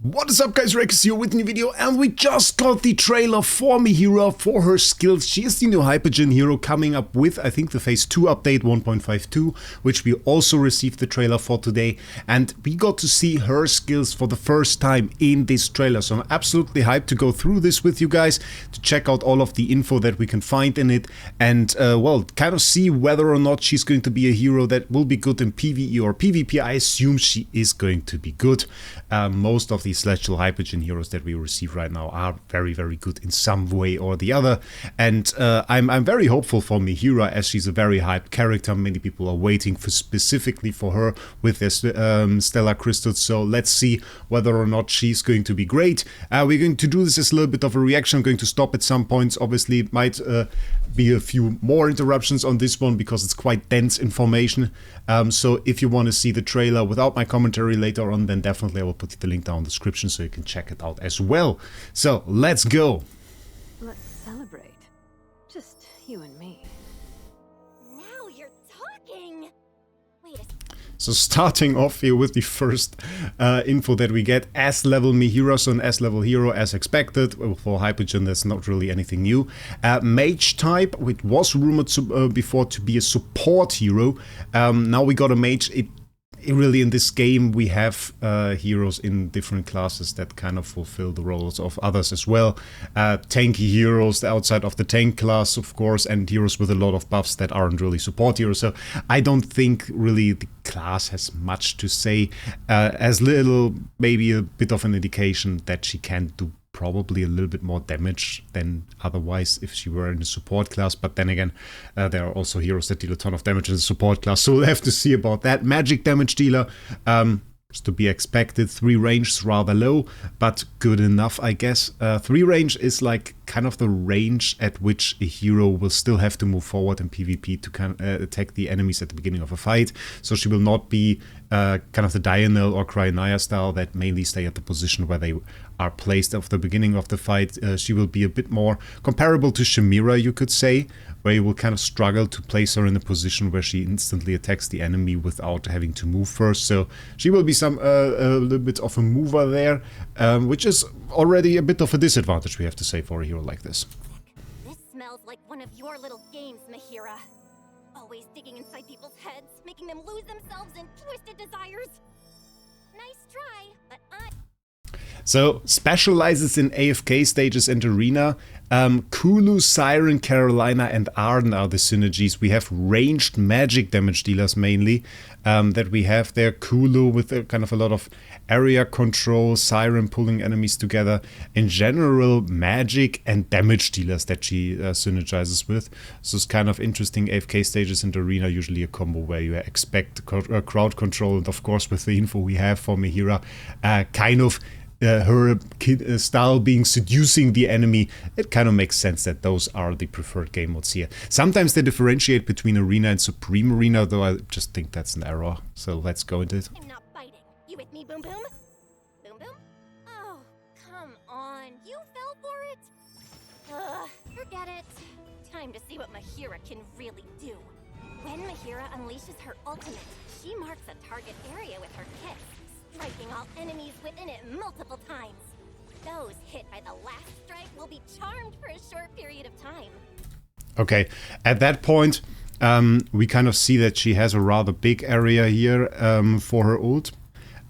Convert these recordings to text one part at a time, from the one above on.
What is up guys, Wraec here with a new video, and we just got the trailer for Mehira for her skills. She is the new Hypogean hero coming up with, I think, the Phase 2 update 1.52, which we also received the trailer for today, and we got to see her skills for the first time in this trailer. So I'm absolutely hyped to go through this with you guys, to check out all of the info that we can find in it, and well, kind of see whether or not she's going to be a hero that will be good in PvE or PvP. I assume she is going to be good. Most of the celestial Hypogean heroes that we receive right now are very good in some way or the other, and I'm very hopeful for Mehira, as she's a very hyped character. Many people are waiting for specifically for her with their stellar crystals, so let's see whether or not she's going to be great. We're going to do this as a little bit of a reaction. I'm going to stop at some points. Obviously it might be a few more interruptions on this one because it's quite dense information, so if you want to see the trailer without my commentary later on, then definitely I will put the link down in the description so you can check it out as well. So let's go. Let's celebrate. Just you and me. Now you're talking. Wait a So starting off here with the first info that we get, S-level Mehira, so an S-level hero as expected. For Hypogean there's not really anything new. Mage type, which was rumored before to be a support hero. Now we got a mage. Really in this game we have heroes in different classes that kind of fulfill the roles of others as well. Tanky heroes outside of the tank class, of course, and heroes with a lot of buffs that aren't really support heroes. So I don't think really the class has much to say, as little maybe a bit of an indication that she can do probably a little bit more damage than otherwise if she were in the support class. But then again, there are also heroes that deal a ton of damage in the support class, so we'll have to see about that. Magic damage dealer, is to be expected. 3 range is rather low, but good enough, I guess. 3 range is like kind of the range at which a hero will still have to move forward in PvP to kind of attack the enemies at the beginning of a fight. So she will not be kind of the Diurnal or Cryonaya style that mainly stay at the position where they are placed at the beginning of the fight. She will be a bit more comparable to Mehira, you could say, where you will kind of struggle to place her in a position where she instantly attacks the enemy without having to move first. So she will be a little bit of a mover there, which is already a bit of a disadvantage, we have to say, for a hero like this. This smells like one of your little games, Mehira. Always digging inside people's heads, making them lose themselves in twisted desires. Nice try, but So, specializes in AFK stages and arena. Kulu, Siren, Carolina and Arden are the synergies. We have ranged magic damage dealers mainly that we have there. Kulu with kind of a lot of area control, Siren pulling enemies together. In general, magic and damage dealers that she synergizes with. So it's kind of interesting. AFK stages and arena, usually a combo where you expect crowd control, and of course with the info we have for Mehira, kind of her style being seducing the enemy, it kind of makes sense that those are the preferred game modes here. Sometimes they differentiate between arena and supreme arena, though I just think that's an error. So let's go into it. I'm not biting. You with me, Boom Boom? Boom Boom? Oh, come on. You fell for it? Ugh, forget it. Time to see what Mehira can really do. When Mehira unleashes her ultimate, she marks a target area with her kick, striking all enemies within it multiple times. Those hit by the last strike will be charmed for a short period of time. Okay, at that point, we kind of see that she has a rather big area here for her ult.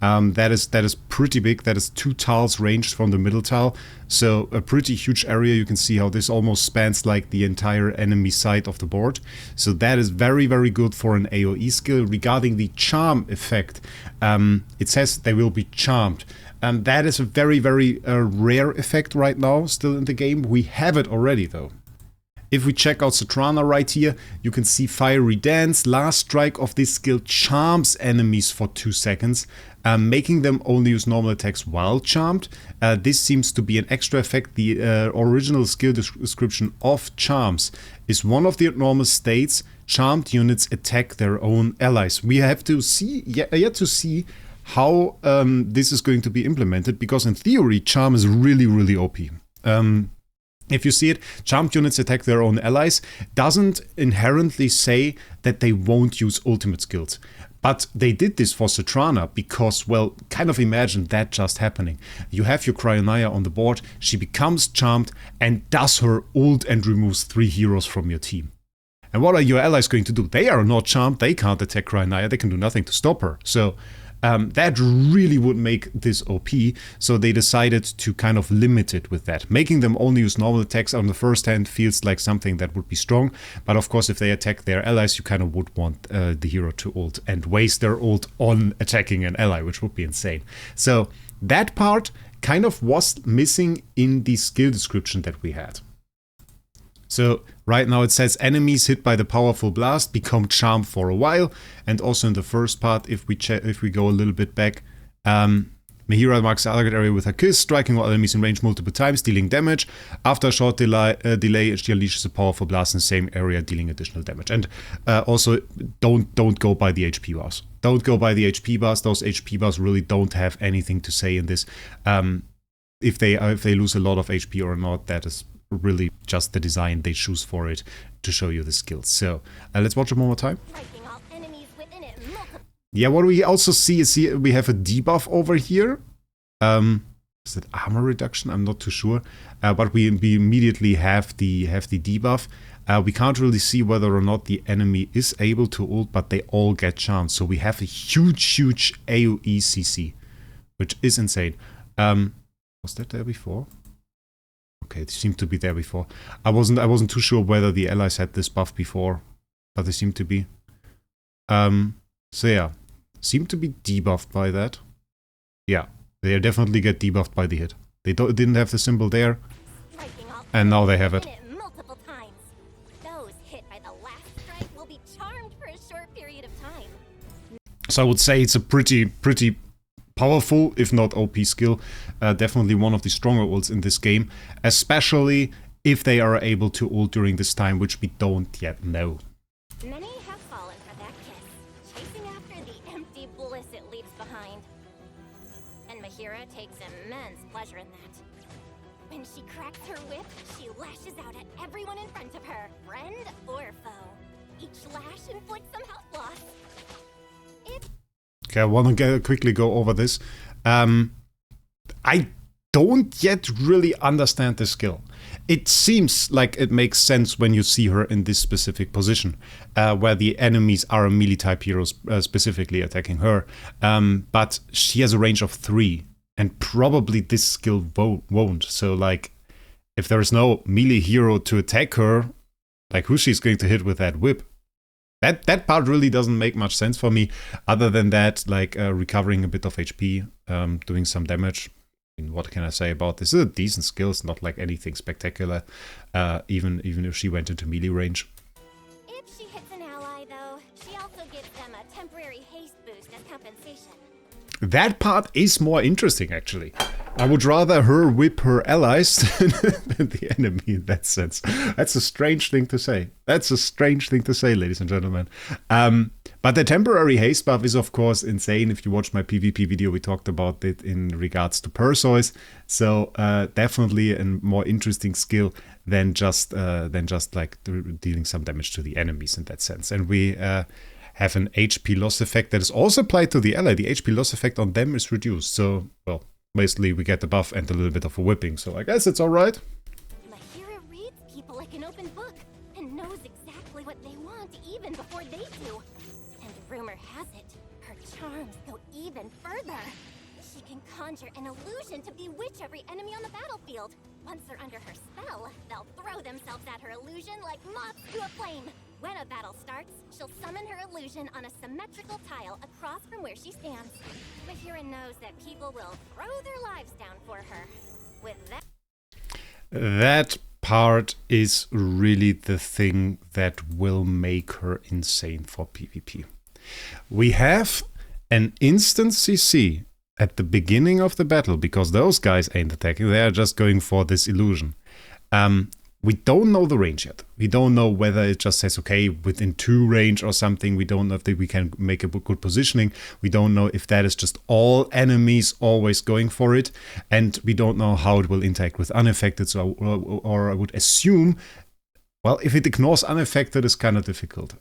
That is pretty big. That is 2 tiles ranged from the middle tile, so a pretty huge area. You can see how this almost spans like the entire enemy side of the board. So that is very good for an AoE skill. Regarding the charm effect, it says they will be charmed. That is a very rare effect right now, still in the game. We have it already though. If we check out Satrana right here, you can see Fiery Dance. Last strike of this skill charms enemies for 2 seconds, making them only use normal attacks while charmed. This seems to be an extra effect. The original skill description of charms is one of the normal states. Charmed units attack their own allies. We have to see, yet to see how this is going to be implemented, because in theory, charm is really OP. If you see it, charmed units attack their own allies doesn't inherently say that they won't use ultimate skills. But they did this for Citrana because, well, kind of imagine that just happening. You have your Cryonaya on the board, she becomes charmed and does her ult and removes 3 heroes from your team. And what are your allies going to do? They are not charmed, they can't attack Cryonaya, they can do nothing to stop her. So that really would make this OP, so they decided to kind of limit it with that. Making them only use normal attacks on the first hand feels like something that would be strong, but of course if they attack their allies you kind of would want the hero to ult and waste their ult on attacking an ally, which would be insane. So that part kind of was missing in the skill description that we had. So right now it says enemies hit by the powerful blast become charmed for a while, and also in the first part, if we go a little bit back, Mehira marks the target area with her kiss, striking all enemies in range multiple times, dealing damage. After a short delay, she unleashes a powerful blast in the same area, dealing additional damage. And also, don't go by the HP bars. Don't go by the HP bars. Those HP bars really don't have anything to say in this. If they lose a lot of HP or not, that is really just the design they choose for it to show you the skills. So let's watch it one more time. Yeah, what we also see is we have a debuff over here. Is it armor reduction? I'm not too sure. But we immediately have the debuff. We can't really see whether or not the enemy is able to ult, but they all get charmed. So we have a huge AoE CC, which is insane. Was that there before? Okay, it seemed to be there before. I wasn't too sure whether the allies had this buff before, but they seem to be. So yeah, seem to be debuffed by that. Yeah, they definitely get debuffed by the hit. They didn't have the symbol there, and now they have it. So I would say it's a pretty powerful, if not OP skill. Definitely one of the stronger ults in this game, especially if they are able to ult during this time, which we don't yet know. Many have fallen for that kiss, chasing after the empty bliss it leaves behind. And Mehira takes immense pleasure in that. When she cracks her whip, she lashes out at everyone in front of her, friend or foe. Each lash inflicts some health loss. Okay, I want to quickly go over this. I don't yet really understand the skill. It seems like it makes sense when you see her in this specific position, where the enemies are melee type heroes specifically attacking her. But she has a range of 3, and probably this skill won't. So like, if there is no melee hero to attack her, like who she's going to hit with that whip? That part really doesn't make much sense for me, other than that, like recovering a bit of HP, doing some damage. I mean, what can I say about this? It's a decent skill, it's not like anything spectacular, even if she went into melee range. If she hits an ally, though, she also gives them a temporary haste boost as compensation. That part is more interesting, actually. I would rather her whip her allies than the enemy in that sense. That's a strange thing to say. That's a strange thing to say, ladies and gentlemen. But the temporary haste buff is, of course, insane. If you watch my PvP video, we talked about it in regards to Perseus. So definitely a more interesting skill than just like dealing some damage to the enemies in that sense. And we have an HP loss effect that is also applied to the ally. The HP loss effect on them is reduced. So, well, basically we get the buff and a little bit of a whipping. So I guess it's alright. Mehira reads people like an open book and knows exactly what they want even before they do. And rumor has it, her charms go even further. She can conjure an illusion to bewitch every enemy on the battlefield. Once they're under her spell, they'll throw themselves at her illusion like moths to a flame. When a battle starts, she'll summon her illusion on a symmetrical tile across from where she stands. Mehira knows that people will throw their lives down for her. With that part is really the thing that will make her insane for PvP. We have an instant CC at the beginning of the battle, because those guys ain't attacking, they are just going for this illusion. We don't know the range yet. We don't know whether it just says, okay, within 2 range or something. We don't know if we can make a good positioning. We don't know if that is just all enemies always going for it. And we don't know how it will interact with unaffected. So, or I would assume, well, if it ignores unaffected, it's kind of difficult.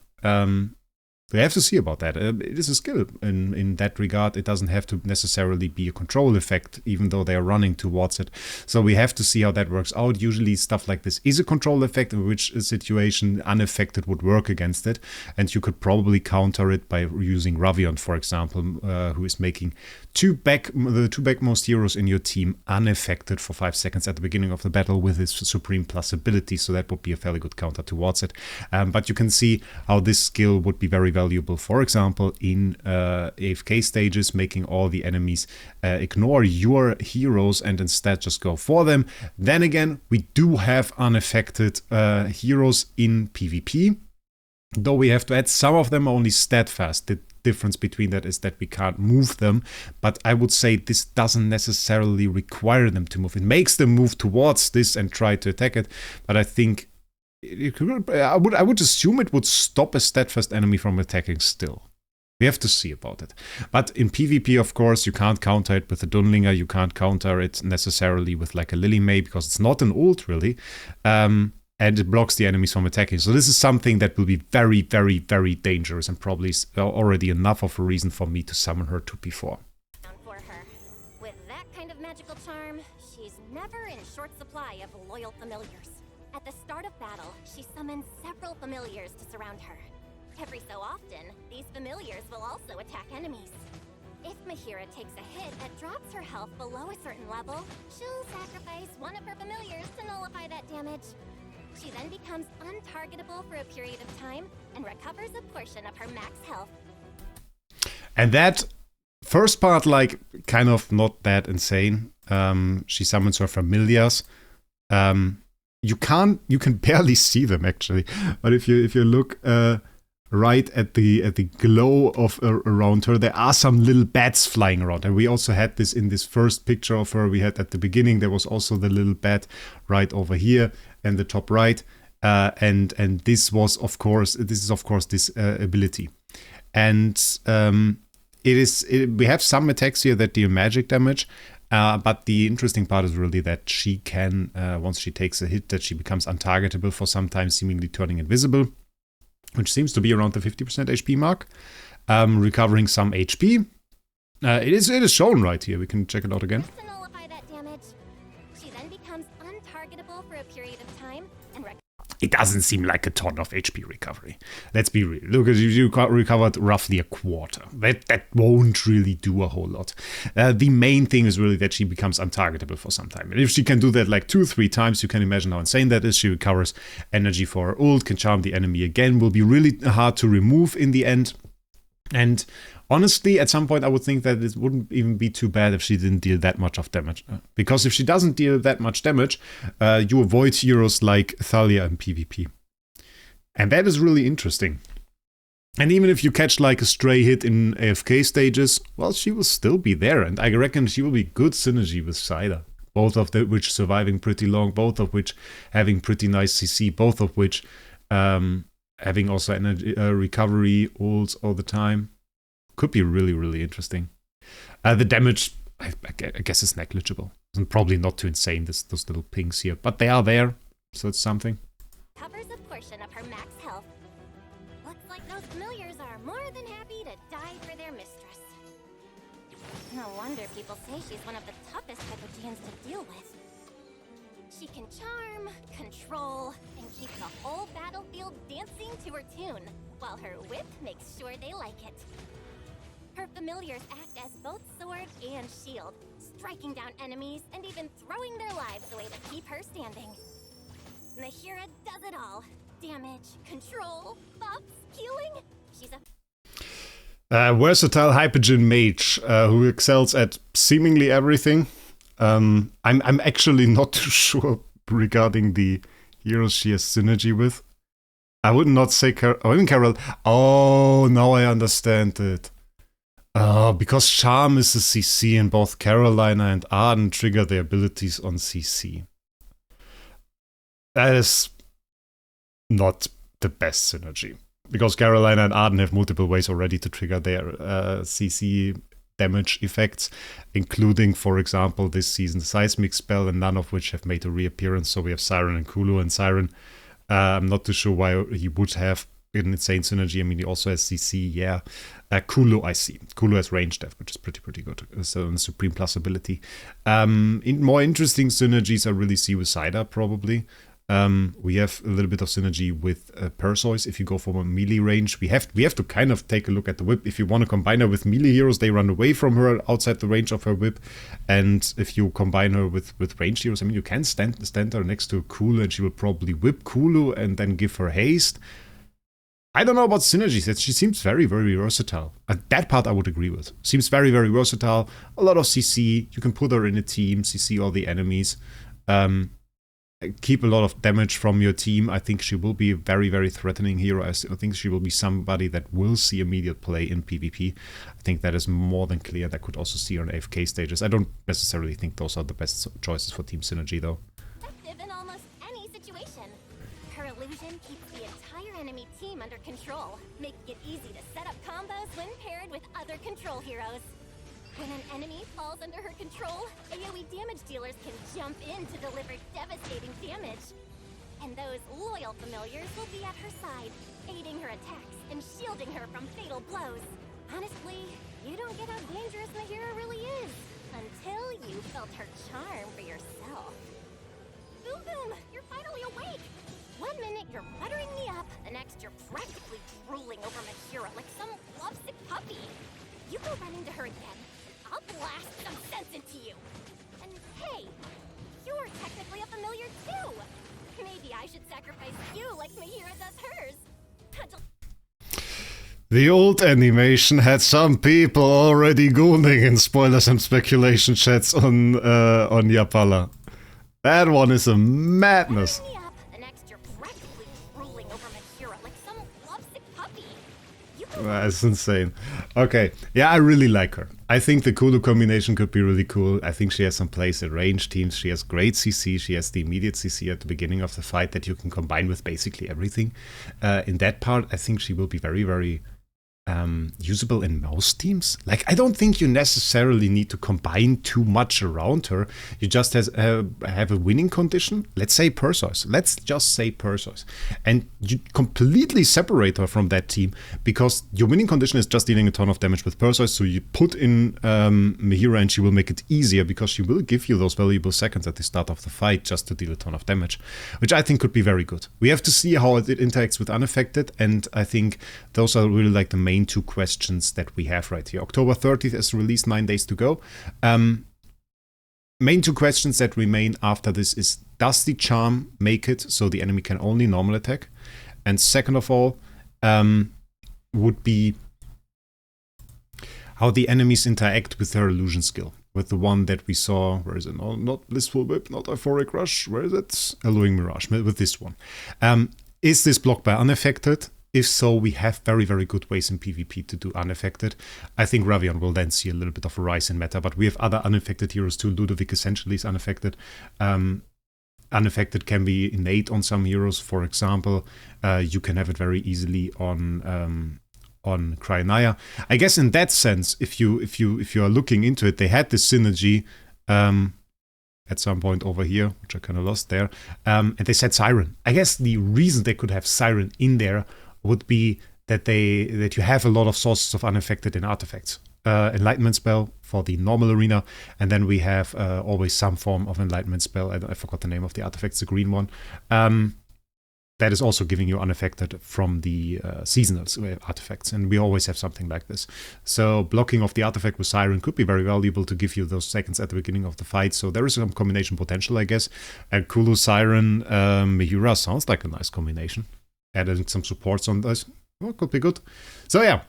we have to see about that. It is a skill in that regard. It doesn't have to necessarily be a control effect, even though they are running towards it. So we have to see how that works out. Usually stuff like this is a control effect, in which a situation unaffected would work against it. And you could probably counter it by using Ravion, for example, who is making the two backmost heroes in your team unaffected for 5 seconds at the beginning of the battle with his Supreme Plus ability. So that would be a fairly good counter towards it. But you can see how this skill would be very valuable, for example, in AFK stages, making all the enemies ignore your heroes and instead just go for them. Then again, we do have unaffected heroes in PvP, though we have to add some of them are only steadfast. The difference between that is that we can't move them, but I would say this doesn't necessarily require them to move. It makes them move towards this and try to attack it, but I think I would assume it would stop a steadfast enemy from attacking still. We have to see about it. But in PvP, of course, you can't counter it with a Dunlinger. You can't counter it necessarily with like a Lily May, because it's not an ult really. And it blocks the enemies from attacking. So this is something that will be very, very, very dangerous, and probably is already enough of a reason for me to summon her to P4. For her. With that kind of magical charm, she's never in short supply of loyal familiars. At the start of battle, she summons several familiars to surround her. Every so often, these familiars will also attack enemies. If Mehira takes a hit that drops her health below a certain level, she'll sacrifice one of her familiars to nullify that damage. She then becomes untargetable for a period of time and recovers a portion of her max health. And that first part, like, kind of not that insane. She summons her familiars. You can barely see them actually, but if you look right at the glow of around her, there are some little bats flying around, and we also had this in this first picture of her we had at the beginning. There was also the little bat right over here in the top right, and this is of course this ability, and we have some attacks here that deal magic damage. But the interesting part is really that she can, once she takes a hit, that she becomes untargetable for some time, seemingly turning invisible, which seems to be around the 50% HP mark, recovering some HP. It is shown right here. We can check it out again. To nullify that damage, she then becomes untargetable for a period of time and it doesn't seem like a ton of HP recovery. Let's be real. Look, you recovered roughly a quarter. That won't really do a whole lot. The main thing is really that she becomes untargetable for some time. And if she can do that like 2-3 times, you can imagine how insane that is. She recovers energy for her ult, can charm the enemy again, will be really hard to remove in the end. And honestly, at some point I would think that it wouldn't even be too bad if she didn't deal that much of damage. Because if she doesn't deal that much damage, you avoid heroes like Thalia in PvP. And that is really interesting. And even if you catch like a stray hit in AFK stages, well, she will still be there. And I reckon she will be good synergy with Cider. Both of which surviving pretty long, both of which having pretty nice CC, both of which having also energy recovery ults all the time. Could be really, really interesting. The damage, I guess, is negligible. And probably not too insane, those little pings here. But they are there, so it's something. covers a portion of her max health. Looks like those familiars are more than happy to die for their mistress. No wonder people say she's one of the toughest Hypogeans to deal with. She can charm, control, and keep the whole battlefield dancing to her tune, while her whip makes sure they like it. Her familiars act as both sword and shield, striking down enemies and even throwing their lives away to keep her standing. Mehira does it all. Damage, control, buffs, healing. She's a versatile Hypogean mage who excels at seemingly everything. I'm actually not too sure regarding the heroes she has synergy with. I would not say even Carol. Oh, now I understand it. Because Charm is a CC and both Carolina and Arden trigger their abilities on CC. That is not the best synergy. Because Carolina and Arden have multiple ways already to trigger their CC damage effects, including, for example, this season's Seismic spell, and none of which have made a reappearance. So we have Siren and Kulu, and Siren, I'm not too sure why he would have an insane synergy. I mean, he also has CC, yeah. Kulu, I see. Kulu has range def, which is pretty good. So, Supreme Plus ability. More interesting synergies I really see with Cider, probably. We have a little bit of synergy with Perseus. If you go for a melee range, we have to kind of take a look at the whip. If you want to combine her with melee heroes, they run away from her outside the range of her whip. And if you combine her with ranged heroes, I mean, you can stand her next to Kulu and she will probably whip Kulu and then give her haste. I don't know about synergies. She seems very, very versatile. That part I would agree with. Seems very, very versatile. A lot of CC. You can put her in a team, CC all the enemies. Keep a lot of damage from your team. I think she will be a very, very threatening hero. I think she will be somebody that will see immediate play in PvP. I think that is more than clear. That could also see her on AFK stages. I don't necessarily think those are the best choices for team synergy, though. Effective in almost any situation. Her illusion keeps the entire enemy team under control, making it easy to set up combos when paired with other control heroes. When an enemy falls under her control, AoE damage dealers can jump in to deliver devastating damage. And those loyal familiars will be at her side, aiding her attacks and shielding her from fatal blows. Honestly, you don't get how dangerous Mehira really is until you felt her charm for yourself. Boom Boom, you're finally awake! 1 minute you're buttering me up, the next you're practically drooling over Mehira like some lovesick puppy. You go run into her again, I'll blast some sense into you. And hey, you're technically a familiar too. Maybe I should sacrifice you like Mehira does hers. The old animation had some people already gooning in spoilers and speculation chats on Yapala. That one is a madness. That's insane. Okay, yeah, I really like her. I think the Kulu combination could be really cool. I think she has some place at range teams. She has great CC. She has the immediate CC at the beginning of the fight that you can combine with basically everything. In that part, I think she will be very, very usable in most teams. Like, I don't think you necessarily need to combine too much around her. You just have a winning condition. Let's say Perseus. Let's just say Perseus. And you completely separate her from that team because your winning condition is just dealing a ton of damage with Perseus. So you put in Mehira and she will make it easier because she will give you those valuable seconds at the start of the fight just to deal a ton of damage, which I think could be very good. We have to see how it interacts with Unaffected, and I think those are really like the main two questions that we have right here. October 30th is released, 9 days to go. Main two questions that remain after this is, does the charm make it so the enemy can only normal attack? And second of all, would be how the enemies interact with their illusion skill. With the one that we saw, where is it? No, not Blissful Whip, not Euphoric Rush, where is it? Alluring Mirage, with this one. Is this blocked by Unaffected? If so, we have very, very good ways in PvP to do Unaffected. I think Ravion will then see a little bit of a rise in meta, but we have other Unaffected heroes too. Ludovic essentially is Unaffected. Unaffected can be innate on some heroes, for example. You can have it very easily on Cryonaya. I guess in that sense, if you are looking into it, they had this synergy at some point over here, which I kind of lost there, and they said Siren. I guess the reason they could have Siren in there would be that you have a lot of sources of Unaffected in artifacts. Enlightenment spell for the normal arena, and then we have always some form of enlightenment spell. I forgot the name of the artifact, the green one. That is also giving you Unaffected from the seasonals artifacts, and we always have something like this. So blocking of the artifact with Siren could be very valuable to give you those seconds at the beginning of the fight. So there is some combination potential, I guess. And Kulu, Siren, Mehira sounds like a nice combination. Adding some supports on this, well, could be good. So yeah,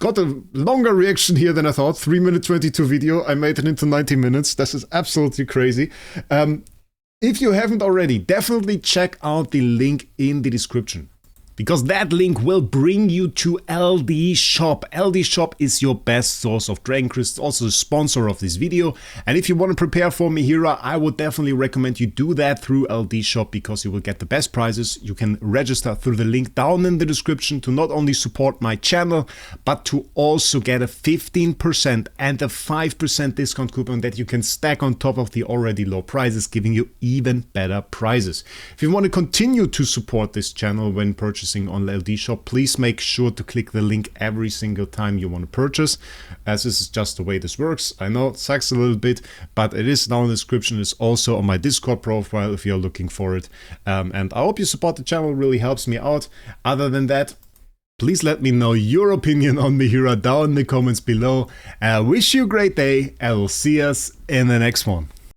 got a longer reaction here than I thought. 3 minute 22 video. I made it into 90 minutes. This is absolutely crazy. If you haven't already, definitely check out the link in the description, because that link will bring you to LD Shop. LD Shop is your best source of Dragon Crystals, also the sponsor of this video. And if you want to prepare for Mehira, I would definitely recommend you do that through LD Shop, because you will get the best prices. You can register through the link down in the description to not only support my channel, but to also get a 15% and a 5% discount coupon that you can stack on top of the already low prices, giving you even better prices. If you want to continue to support this channel when purchasing purchasing on the LD shop, please make sure to click the link every single time you want to purchase, as this is just the way this works. I know it sucks a little bit, but it is down in the description. It's also on my Discord profile if you're looking for it. And I hope you support the channel, really helps me out. Other than that, please let me know your opinion on Mehira down in the comments below. I wish you a great day, and we'll see us in the next one.